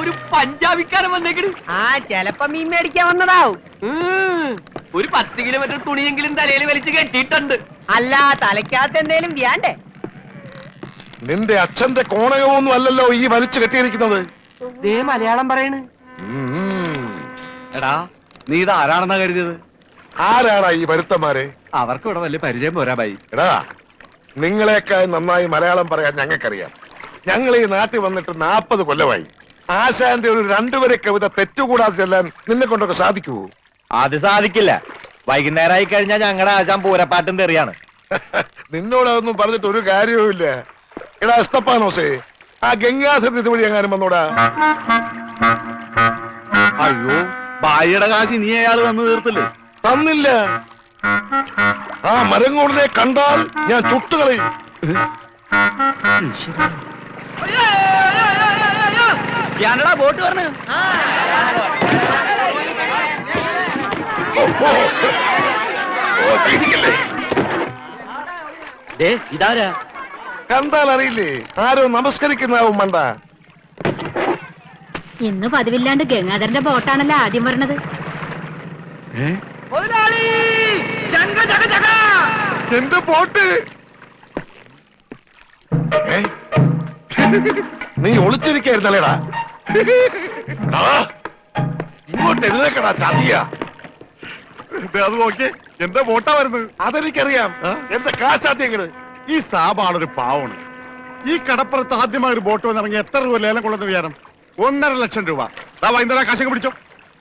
ഒരു പഞ്ചാബിക്കാരൻ വന്നേക്കണ്. ആ ചെലപ്പോ മീൻ മേടിക്കാൻ വന്നതാവും. ഒരു 10 കിലോമീറ്റർ തുണിയെങ്കിലും തലയിൽ വലിച്ചു കെട്ടിയിട്ടുണ്ട്. അല്ല, തലയ്ക്കകത്ത് എന്തേലും വ്യാണ്ടേ? നിന്റെ അച്ഛന്റെ കോണകമൊന്നും അല്ലല്ലോ ഈ വലിച്ചു കെട്ടിയിരിക്കുന്നത്. ദേ മലയാളം പറയണ്. എടാ, നീ ഇത് ആരാണെന്നാ കരുതിയത്? ആരാടാ ഈ വരുത്തന്മാരെ? അവർക്ക് ഇവിടെ വലിയ പരിചയം പോരാ ബൈ. എടാ, നിങ്ങളെക്കാൾ നന്നായി മലയാളം പറയാൻ ഞങ്ങൾക്കറിയാം. ഞങ്ങൾ ഈ നാട്ടിൽ വന്നിട്ട് 40 കൊല്ലമായി. ആശാന്റെ ഒരു 2 വരെ കവിത തെറ്റുകൂടാതെ ചെല്ലാൻ നിന്നെ കൊണ്ടൊക്കെ സാധിക്കുവോ? അത് സാധിക്കില്ല. വൈകുന്നേരമായി കഴിഞ്ഞാൽ ഞങ്ങളുടെ ആശാൻ പൂരപ്പാട്ടും തെറിയാണ്. നിന്നോടതൊന്നും പറഞ്ഞിട്ട് ഒരു കാര്യവുമില്ല. എടാ എസ്തപ്പാനോസേ, ആ ഗംഗാധരൻ ഇതുവഴി എങ്ങാനും വന്നോടാ. അയ്യോ, ബായിയുടെ കാശ് നീ അയാൾ വന്ന് തീർത്തില്ലേ? തന്നില്ല. ആ മരങ്ങോടിനെ കണ്ടാൽ ഞാൻ ചുട്ടുകളയും. ഞാനടാ ബോട്ട് പറഞ്ഞു. ഇതാരാ? കണ്ടാൽ അറിയില്ലേ? ആരോ നമസ്കരിക്കുന്നാവും മണ്ട. ഇന്ന് പതിവില്ലാണ്ട് ഗംഗാധരന്റെ ബോട്ടാണല്ലോ ആദ്യം വരണത്. എന്റെ ബോട്ട്. നീ ഒളിച്ചിരിക്കായിരുന്നല്ലേടാ? ഇങ്ങോട്ട് എഴുന്നേക്കടാ ചതിയാ. അത് നോക്കിയേ, എന്റെ ബോട്ടാ വരുന്നത്. അതെനിക്കറിയാം. എന്റെ കാശാദ്യങ്ങള്. ഈ സാബാളൊരു പാവമാണ്. ഈ കടപ്പുറത്ത് ആദ്യമായി ഒരു ബോട്ട് വന്നിറങ്ങി എത്ര രൂപ ലേലം കൊള്ളുന്ന വിചാരം? 1.5 ലക്ഷം രൂപ. വൈകുന്നേരം കാശൊക്കെ പിടിച്ചോ.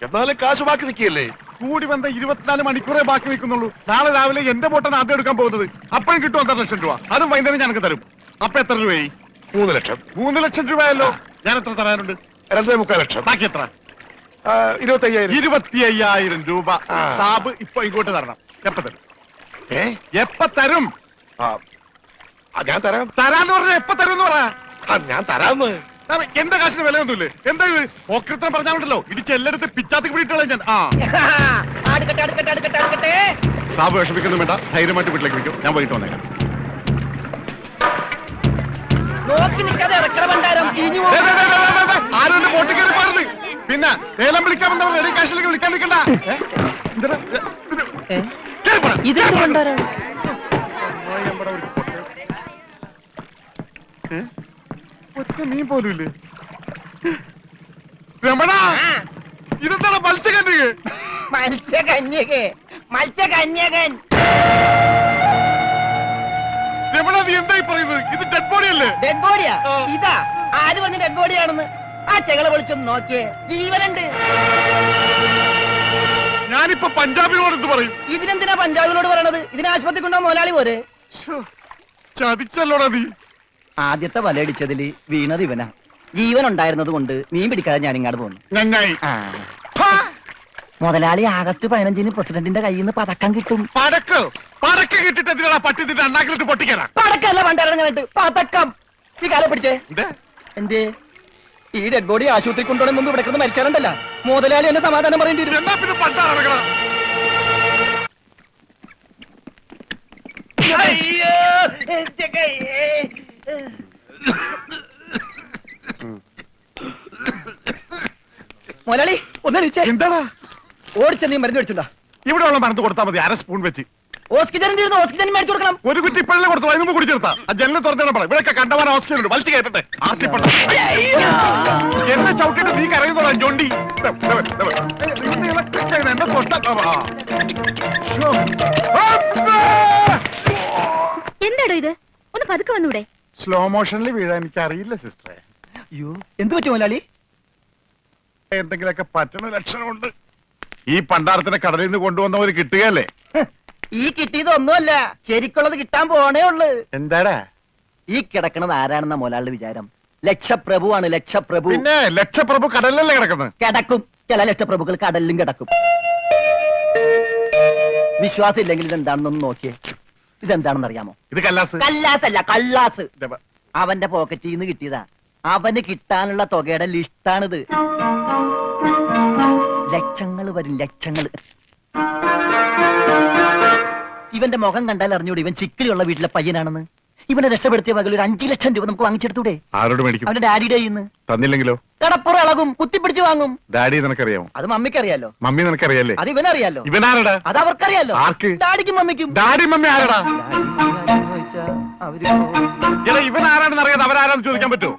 എന്നാലും കാശ് ബാക്കി നിൽക്കിയല്ലേ? കൂടി വന്ന 24 മണിക്കൂറേ ബാക്കി നിൽക്കുന്നുള്ളൂ. നാളെ രാവിലെ എന്റെ ബോട്ടാണ് ആദ്യം എടുക്കാൻ പോകുന്നത്. അപ്പോഴും കിട്ടും 1.5 ലക്ഷം രൂപ. അതും വൈകുന്നേരം ഞങ്ങൾക്ക് തരും. അപ്പൊ എത്ര രൂപയായി? 3 ലക്ഷം. 3 ലക്ഷം രൂപയല്ലോ. ഞാൻ എത്ര തരാനുണ്ട്? 2.25 ലക്ഷം. ബാക്കി എത്ര? 25,000. 25,000 രൂപ സാബ് ഇപ്പൊ ഇങ്ങോട്ട് തരണം. എപ്പ തരും? എപ്പ തരും? ഞാൻ തരാം. തരാന്ന് പറഞ്ഞ എപ്പ തരും എന്ന് പറ. ഞാൻ തരാന്ന്. എന്റെ കാശിന് വിലയൊന്നുമില്ലേ? എന്താ ഇത് ഓക്രിത്രം പറഞ്ഞാലുണ്ടല്ലോ, ഇടിച്ച് എല്ലായിടത്തും പിച്ചാത്തി പിടിയിട്ടുള്ള ഞാൻ. സാബ് വിഷമിക്കൊന്നും വേണ്ട, ധൈര്യമായിട്ട് വീട്ടിലേക്ക് വിളിക്കും. ഞാൻ വൈകിട്ട് വന്നേക്കാം. നോക്കി നിൽക്കാതെ ഇറക്കണ ഭണ്ഡാരം ചീഞ്ഞു പോകും. ആരും എന്റെ ബോട്ടിൽ കയറി പാടുന്നത്. പിന്നെ ലേലം വിളിക്കാൻ വന്നവർ റെഡി കാശിലേക്ക് വിളിക്കാൻ നിൽക്കണ്ട. ഇതെന്ത് ഭണ്ഡാരാണ്? ഒറ്റ മീൻ പോലും ഇല്ലേ? രമണ, ഇതെന്താണ് മത്സ്യകന്യക? മത്സ്യകന്യകൻ. രമണ, നീ എന്തായി പറയുന്നത്? ഇത് ഡെഡ് ബോഡി അല്ലേ? ഡെഡ് ബോഡിയാ? ഇതാ ആര് പറഞ്ഞ ഡെഡ് ബോഡിയാണെന്ന്? ആ ചെകളെ വിളിച്ചൊന്ന് നോക്കിയേ, ജീവനുണ്ട്. ഞാനിപ്പോ പഞ്ചാബിനോട് എന്ത് പറയും? ഇതിനെന്തിനാ പഞ്ചാബിനോട് പറയണത്? ഇതിനെ ആശുപത്രി കൊണ്ടോ മുതലാളി പോരെ? ചതിച്ചല്ലോടാ നീ. ആദ്യത്തെ വലയടിച്ചതില് വീണത് ഇവനാ. ജീവൻ ഉണ്ടായിരുന്നത് കൊണ്ട് മീൻ പിടിക്കാതെ ഞാൻ ഇങ്ങോട്ട് പോന്നു. നന്നായി. മുതലാളി ആഗസ്റ്റ് 15-ന് പ്രസിഡന്റിന്റെ കയ്യിൽ നിന്ന് പതക്കം കിട്ടും. പടക്ക് കിട്ടിട്ട് എന്തിനാ പട്ടി നിന്റെ അണ്ണാക്കിലിട്ട് പൊട്ടിക്കാനാ? പടക്കല്ല പണ്ടിറങ്ങാനായിട്ട് പതക്കം. ഈ കാലം പിടിച്ചേ. എന്തേ ഈ ഡെഡ് ബോഡി ആശുപത്രി കൊണ്ടുപോകണ മുമ്പ് ഇവിടെ കിടന്ന് മരിച്ചാലുണ്ടല്ല, മുതലാളി എന്നെ സമാധാനം പറയേണ്ടി വരും. എന്നാ പിന്നെ പണ്ടാറക്കണം. മുതലാളി ഒന്ന് എണീച്ചേ. എന്താടാ? ഓടിച്ച നീ മരുന്ന് മേടിച്ചുണ്ടാ? ഇവിടെ ഉള്ള മരുന്ന് കൊടുത്താൽ മതി. 1/2 സ്പൂൺ വെച്ച്. ഓക്സിജൻ തീർന്നു. ഓക്സിജൻ മേടിച്ചു കൊടുക്കണം. ഒരു കുറ്റി ഇപ്പോഴല്ലേ കൊടുത്തു, അതിന് മുമ്പ് കുടിച്ചെടുത്താ. ആ ജനലിൽ തുറന്നു പറ. ഇവിടെ കണ്ടവാൻ ഓക്സിജൻ ഉണ്ട്. വലിച്ചു കയറ്റട്ടെ. എന്നെ ചവിട്ടിട്ട് നീ കരയുന്നോടാ ജോണ്ടി. എന്നെ എന്താടോ ഇത്? ഒന്ന് പതുക്കെ വന്നൂടെ? സ്ലോ മോഷനിൽ വീഴാൻ എനിക്ക് അറിയില്ല സിസ്റ്ററെ. അയ്യോ, എന്ത് പറ്റും മുതലാളി? എന്തെങ്കിലുമൊക്കെ പറ്റണ ലക്ഷണമുണ്ട്. ഈ പണ്ടാരത്തിനെ കടലിൽ നിന്ന് കൊണ്ടുവന്നവര് കിട്ടുകയല്ലേ? ഈ കിട്ടിയതൊന്നുമല്ല, ശരിക്കുള്ളത് കിട്ടാൻ പോണേ ഉള്ളു. എന്താടാ ഈ കിടക്കണത് ആരാണെന്ന മുതലാളിയുടെ വിചാരം? ലക്ഷപ്രഭുവാണ്. ലക്ഷപ്രഭു. പിന്നെ ലക്ഷപ്രഭു കടലിലല്ലേ കിടക്കുന്നത്? കിടക്കും. ചില ലക്ഷപ്രഭുക്കൾ കടലിലും കിടക്കും. വിശ്വാസം ഇല്ലെങ്കിൽ ഇതെന്താണെന്നൊന്ന് നോക്കിയേ. ഇതെന്താണെന്ന് അറിയാമോ? ഇത് കല്ലാസ്. കല്ലാസല്ല, കള്ളാസ്. അവന്റെ പോക്കറ്റിൽ നിന്ന് കിട്ടിയതാ. അവന് കിട്ടാനുള്ള തുകയുടെ ലിസ്റ്റാണിത്. ലക്ഷങ്ങൾ വരും, ലക്ഷങ്ങൾ. ഇവന്റെ മുഖം കണ്ടാൽ അറിഞ്ഞൂടി ഇവൻ ചിക്കിളിയുള്ള വീട്ടിലെ പയ്യനാണെന്ന്. ഇവനെ രക്ഷപ്പെടുത്തിയ പകൽ ഒരു 5 ലക്ഷം രൂപ നമുക്ക് വാങ്ങിച്ചെടുത്തൂടെ? ആരോട് മേടിക്കും? അവന്റെ ഡാഡിയുടെ ഇന്ന് തന്നില്ലെങ്കിലോ? കടപ്പുറ ഇളകും, കുത്തിപ്പിടിച്ച് വാങ്ങും. ഡാഡി നിനക്കറിയാമോ? അത് മമ്മിക്കറിയാലോ. മമ്മി നിനക്കറിയാലേ? അത് ഇവനറിയാലോ. ഇവനാരടാ? അത് അവർക്കറിയാലോ. ആർക്ക്? ഡാഡിക്കും മമ്മിക്കും. ഡാഡി മമ്മി ആരടാ? അവര് ഇവൻ ആരാണെന്ന് അറിയാതെ അവരാരാന്ന് ചോദിക്കാൻ പറ്റുമോ?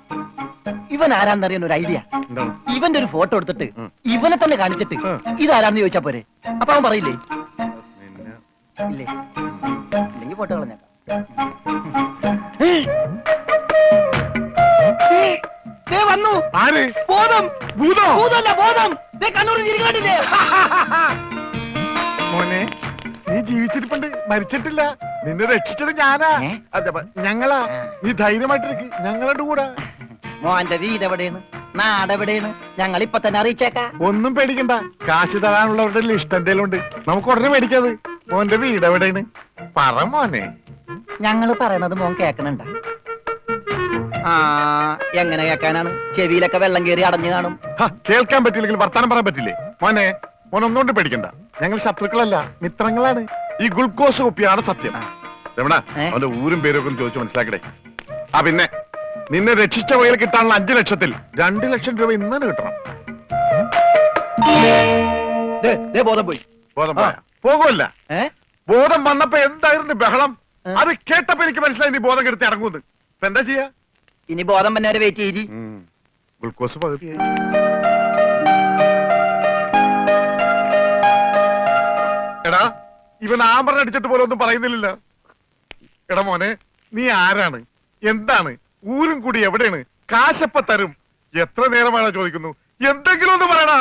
ഇവൻ ആരാന്നറിയാൻ ഒരു ഐഡിയ. എന്താണ്? ഇവന്റെ ഒരു ഫോട്ടോ എടുത്തിട്ട് ഇവനെ തന്നെ കാണിച്ചിട്ട് ഇതാരാന്ന് ചോദിച്ചാ പോരെ? അപ്പൊ അവൻ പറയില്ലേ? ഇല്ലേ? ഇല്ലെങ്കിൽ ഫോട്ടോ കളഞ്ഞേക്കാം. ദേ വന്നു. ആര്? ബോധം. ഭൂതോ? ഭൂതമല്ല, ബോധം. ദേ കണ്ണൂർ ചിരിക്കാണ്ടില്ലേ? മോനെ, നീ ജീവിച്ചിരിപ്പുണ്ട്, മരിച്ചിട്ടില്ല. നിന്നെ രക്ഷിച്ചത് ഞാനാ. ഏ? അതെ, ഞങ്ങളാ. നീ ധൈര്യമായിട്ടിരിക്ക്, ഞങ്ങളുടെ കൂടെ. മോന്റെ വീട് എവിടെയാണ്? നാടെവിടെയാണ്? ഞങ്ങൾ ഇപ്പൊ തന്നെ അറിയിച്ചേക്കാം. ഒന്നും പേടിക്കണ്ട, കാശ് തരാനുള്ളവരുടെ ലിസ്റ്റ് എന്തേലും ഉണ്ട്, നമുക്ക് ഉടനെ മേടിക്കാത്. മോന്റെ വീട് എവിടെയാണ്? പറ മോനെ. ഞങ്ങൾ പറയണത് മോൻ കേക്കണുണ്ട? ആ, എങ്ങനെ കേക്കാനാണ്? ചെവിയിലൊക്കെ വെള്ളം കയറി അടഞ്ഞു കാണും. കേൾക്കാൻ പറ്റില്ലെങ്കിൽ വർത്താനം പറയാൻ പറ്റില്ലേ? മോനെ, മോൻ ഒന്നുകൊണ്ട് പേടിക്കണ്ട, ഞങ്ങൾ ശത്രുക്കളല്ല, മിത്രങ്ങളാണ്. ഈ ഗ്ലൂക്കോസ് കുപ്പിയാണ് സത്യം. രമണ, അവന്റെ ഊരും പേരും ഒക്കെ ഒന്ന് ചോദിച്ചു മനസ്സിലാക്കടേ. ആ പിന്നെ, നിന്നെ രക്ഷിച്ച വകയിൽ കിട്ടാനുള്ള 5 ലക്ഷത്തിൽ 2 ലക്ഷം രൂപ ഇന്ന് തന്നെ കിട്ടണം. ബോധം പോയി. ബോധം പോയാ? പോകുമല്ല. ബോധം വന്നപ്പോ എന്തായിരുന്നു ബഹളം? അത് കേട്ടപ്പോ എനിക്ക് മനസ്സിലായി നീ ബോധം കെടുത്തി ഇറങ്ങുന്നത്. ഇപ്പൊ എന്താ ചെയ്യാ? ഇനി ബോധം തന്നെ വരെ വെയിറ്റ് ചെയ്തി. ഗ്ലൂക്കോസ് പകുതിയായി. എടാ, ഇവൻ ആമ്പറിന് അടിച്ചിട്ട് പോലെ ഒന്നും പറയുന്നില്ല. എടാ മോനെ, നീ ആരാണ്? എന്താണ്? ഊരും കൂടി എവിടെയാണ്? കാശപ്പ തരും. എത്ര നേരമാണ് ചോദിക്കുന്നു? എന്തെങ്കിലും ഒന്ന് പറയടാ.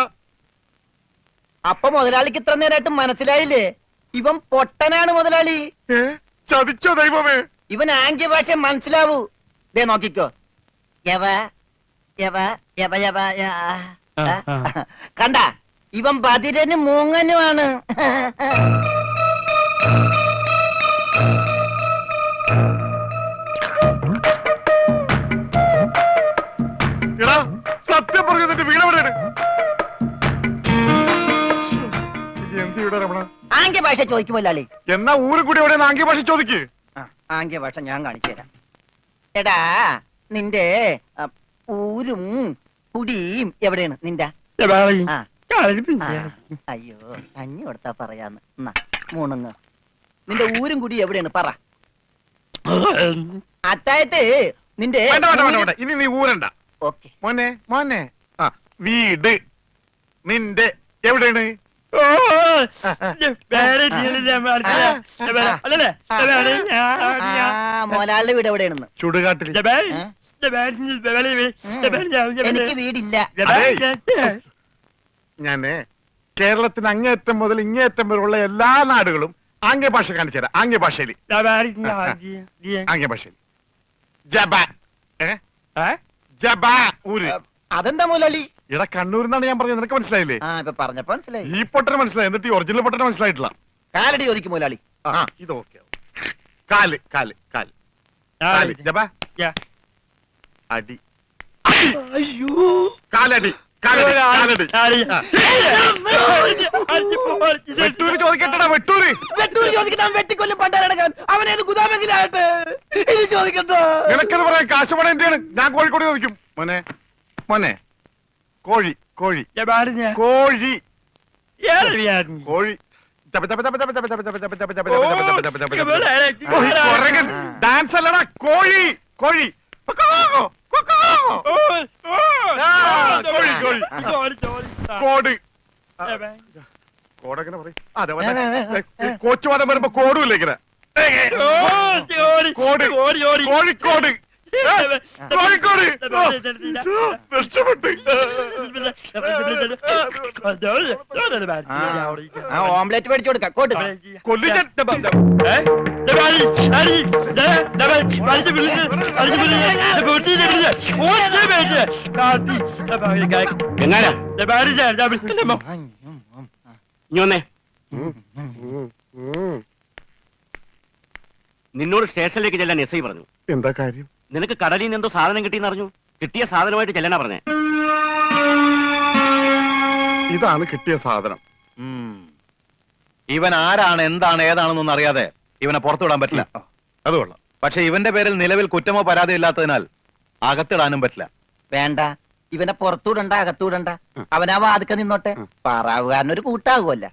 അപ്പൊ മുതലാളിക്ക് ഇത്ര നേരമായിട്ട് മനസ്സിലായില്ലേ? ഇവൻ പൊട്ടനാണ് മുതലാളി. ചതിച്ചോ ദൈവമേ? ഇവൻ ആംഗ്യ ഭാഷ മനസ്സിലാവൂ. ദേ നോക്കിക്കോ. യവ യവ യവ യവ കണ്ട, ഇവൻ ബദിരനും മൂങ്ങനുമാണ്. എടാ, സത്യം പറഞ്ഞു, നിന്റെ വീട് എവിടെയാണ്? എന്ത് ഇവിടെ രമണ? ആംഗ്യ ഭാഷ ചോദിക്കും മുതലാളി. എന്നാ ഊരും കൂടി എവിടെയാണ് ആംഗ്യ ഭാഷ ചോദിക്ക്. ആംഗ്യ ഭാഷ ഞാൻ കാണിച്ചു തരാം. എടാ, നിന്റെ ഊരും കുടിയും എവിടെയാണ് നിന്റെ? ആ. അയ്യോ, കഞ്ഞി കൊടുത്താ പറയാന്ന്. എന്നാ മൂണുങ്ങ്. നിന്റെ ഊരും കുടി എവിടെയാണ് പറ. അത്തായത്ത് നിന്റെ വേണ്ട വേണ്ട വേണ്ട വേണ്ട, ഇനി നീ ഊരണ്ട. ഓക്കെ. മോനെ മോനെ, ആ വീട് നിന്റെ എവിടെയാണ്? മോലാളുടെ വീട് എവിടെയാണെന്ന്? ചുടുകാട്ടിൽ. എനിക്ക് വീടില്ല. ഞാന് കേരളത്തിന് അങ്ങേയറ്റം മുതൽ ഇങ്ങേയറ്റം വരെയുള്ള എല്ലാ നാടുകളും ആംഗ്യ ഭാഷ കാണിച്ചു തരാം. ആംഗ്യ ഭാഷയിൽ ആംഗ്യ ഭാഷയിൽ ജബ ജബ ഊര്. അതെന്താ മുതലാളി? ഇവിടെ കണ്ണൂരിന്നാണ് ഞാൻ പറഞ്ഞത്, നിനക്ക് മനസ്സിലായില്ലേ? ആ, ഇപ്പൊ പറഞ്ഞപ്പോ മനസ്സിലായി. ഈ പൊട്ടന് മനസ്സിലായി, എന്നിട്ട് ഈ ഒറിജിനൽ പൊട്ടന് മനസ്സിലായിട്ടില്ല. കാലടി ചോദിക്കും മുതലാളി. ആ, ഇത് ഓക്കെ. കാല് കാല് കാല് കാല് ജബ അടി. അയ്യോ, കാലടി കാലടി കാലടി. വെട്ടൂര് ചോദിക്കട്ടടാ, വെട്ടൂര്. വെട്ടൂര് ചോദിക്കണം. വെട്ടിക്കൊല്ലും പണ്ടാരടക്കാൻ അവനേത് ഗുദാമെങ്കിലാകട്ടെ. ഇനി ചോദിക്കണ്ടോ? നിനക്കത് പറയാൻ കാശ് പണം എന്റെയാണ്. ഞാൻ കോഴിക്കോട് ചോദിക്കും. മോനെ മോനെ, കോഴി കോഴി കോഴി കോഴി. ഡാൻസ് അല്ലടാ, കോഴി കോഴി. കോഴി കോഴി. കോട് കോടെങ്ങനെ പറയും? അതെ, കോച്ചുവാദം വരുമ്പോ കോടുമില്ല ഇങ്ങനെ. കോട് കോഴിക്കോട് കോഴിക്കോട്. രക്ഷപ്പെട്ട്. ഓംലെറ്റ് മേടിച്ചു കൊടുക്കാം. കോട്ട് കൊല്ലിന്റെ നിന്നോട് സ്റ്റേഷനിലേക്ക് ചെല്ലാൻ എസ് ഐ പറഞ്ഞു. എന്താ കാര്യം? നിനക്ക് കടലിൽ നിന്ന് എന്തോ സാധനം കിട്ടിയെന്ന് അറിഞ്ഞു. കിട്ടിയ സാധനമായിട്ട് ചെല്ലാനാ പറഞ്ഞേ. ഇതാണ് കിട്ടിയ സാധനം. ഇവൻ ആരാണ്, എന്താണ്, ഏതാണെന്നൊന്നും അറിയാതെ ഇവനെ പുറത്തു വിടാൻ പറ്റില്ല. അത് കൊള്ളാം. പക്ഷെ ഇവന്റെ പേരിൽ നിലവിൽ കുറ്റമോ പരാതിയോ ഇല്ലാത്തതിനാൽ അകത്തിടാനും പറ്റില്ല. വേണ്ട, ഇവനെ പുറത്തൂടണ്ട, അകത്തൂടണ്ട. അവനാ വാതുക്ക നിന്നോട്ടെ. പാറാവുകാരനൊരു കൂട്ടാകുമല്ല.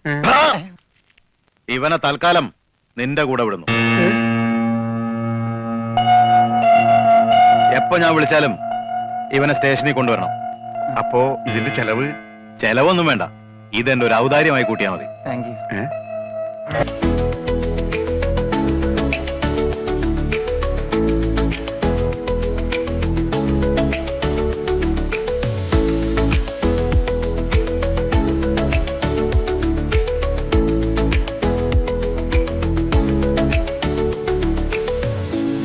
ഇവനെ തൽക്കാലം നിന്റെ കൂടെ വിടുന്നു. എപ്പോ ഞാൻ വിളിച്ചാലും ഇവനെ സ്റ്റേഷനിൽ കൊണ്ടുവരണം. അപ്പോ ഇതിന്റെ ചെലവ്? ചെലവൊന്നും വേണ്ട, ഇതെന്റെ ഒരു ഔദാര്യമായി കൂട്ടിയാൽ മതി. Thank you.